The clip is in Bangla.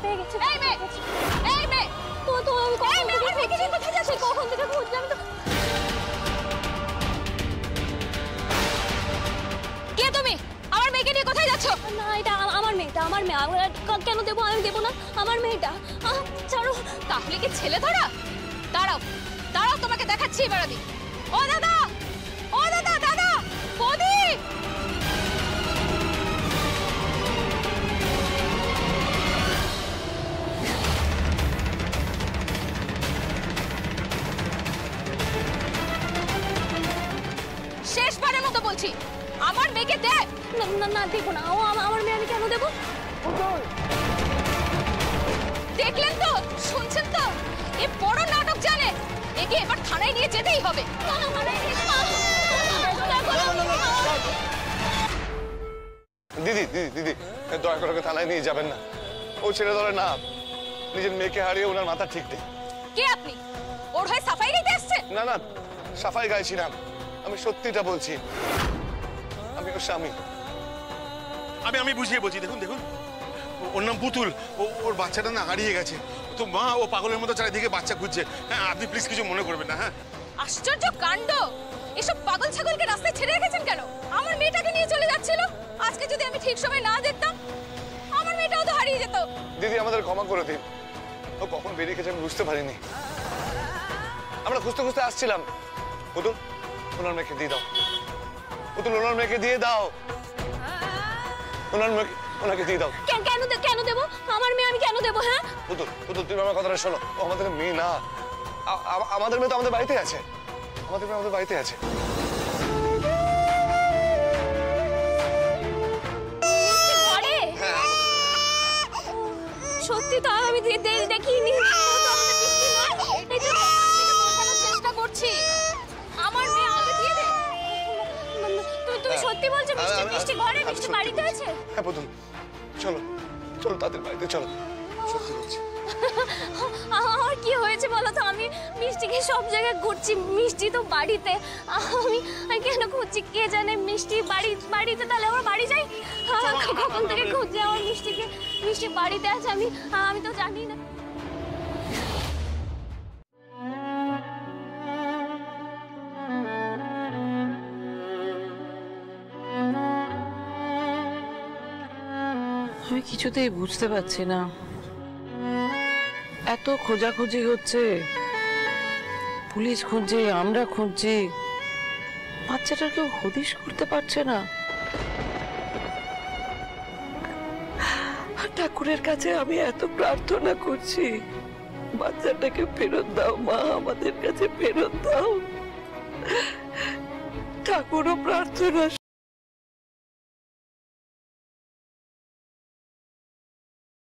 পেয়ে গেছি। এই মেয়ে, এই মেয়ে, তো আমি আমার মেয়েকে নিয়ে কোথায় যাচ্ছিস? কখন থেকে খুঁজছি আমি তো। কে তুমি? আমার মেয়েকে নিয়ে কোথায় যাচ্ছ? না, এটা আমার মেয়েটা, আমার মেয়ে। কেন দেবো? আমি দেবো না, আমার মেয়েটা। ছাড়ো। তাহলে কি ছেলে ধরা? দাঁড়াও দাঁড়াও, তোমাকে দেখাচ্ছি এবার আমি। ও দাদা, ও দাদা, দাদা, বৌদি, শেষবারের মতো বলছি, আমার মেয়েকে দে। না না না, দেবো না। ও আমার মেয়ে, আমি কেন দেবো? দেখলেন তো, শুনছেন তো, এ বড় নাটক জানে। একে এবার থানায় নিয়ে যেতেই হবে। দিদি দিদি দিদি, দয়া করে ওকে থানায় নিয়ে যাবেন না। ও ছেড়ে ধরে না। নিজের মেয়েকে হারিয়ে ওনার মাথা ঠিক নেই। কে আপনি? ওর হয়ে সাফাই গাইতে এসেছেন? না না, সাফাই গাইছি না, আমি সত্যিটা বলছি। আমি ওর স্বামী। আমি বুঝিয়ে বলছি। দেখুন দেখুন, ওর নাম পুতুল। ওর বাচ্চাটা না হারিয়ে গেছে। তো মা ও পাগলের মতো চারিদিকে বাচ্চা খুঁজছে। হ্যাঁ, আপনি প্লিজ কিছু মনে করবেন না। হ্যাঁ, আশ্চর্য কাণ্ড! এসব পাগল ছাগলকে রাস্তায় ছেড়ে রেখেছেন কেন? আমার মেয়েটাকে নিয়ে চলে যাচ্ছিল। আজকে যদি আমি ঠিক সময় না দেখতাম, আমার মেয়েটাও তো হারিয়ে যেত। দিদি, আমাদের ক্ষমা করে দিন। ও কখন বেরিয়ে গেছে আমি বুঝতে পারিনি। আমরা খুঁজতে খুঁজতে আসছিলাম। পুতুল, ওনার মেয়েকে দিয়ে দাও। পুতুল, ওনার মেয়েকে দিয়ে দাও। ওনার মেয়েকে ওনাকে দিয়ে দাও। কেন দেবো? আমার মেয়ে আমি কেন দেবো? হ্যাঁ, পুতুল, পুতুল, তুমি আমার কথাটা শোনো। ও আমাদের মেয়ে না। আমাদের মেয়ে তো আমাদের বাড়িতে আছে। আমাদের মেয়ে আমাদের বাড়িতে আছে। সত্যি তো আমি দেখিনি। চেষ্টা করছি। আমার মেয়ে আমাকে দিয়ে দে। তুমি সত্যি বলছো? মিষ্টি ঘরে, মিষ্টি বাড়িতে আছে? হ্যাঁ পুতুল, চলো চলো তাদের বাড়িতে চলো। সত্যি বলছি। আমার কি হয়েছে বলো তো? আমি মিষ্টিকে সব জায়গায় ঘুরছি, মিষ্টি তো বাড়িতে। আমি কেন খুঁজছি কে জানে? মিষ্টি বাড়িতে, তাহলে আমার বাড়ি যাই। কখন থেকে খুঁজছি আমার মিষ্টিকে। মিষ্টি বাড়িতে আছে, আমি তো জানি না। আমি কিছুতেই বুঝতে পারছি না, এত খোঁজাখুঁজি হচ্ছে, পুলিশ খুঁজছে, আমরা খুঁজছি, বাচ্চাটার কেউ হদিশ করতে পারছে না। ঠাকুরের কাছে আমি এত প্রার্থনা করছি, বাচ্চাটাকে ফেরত দাও মা, আমাদের কাছে ফেরত দাও। ঠাকুরও প্রার্থনা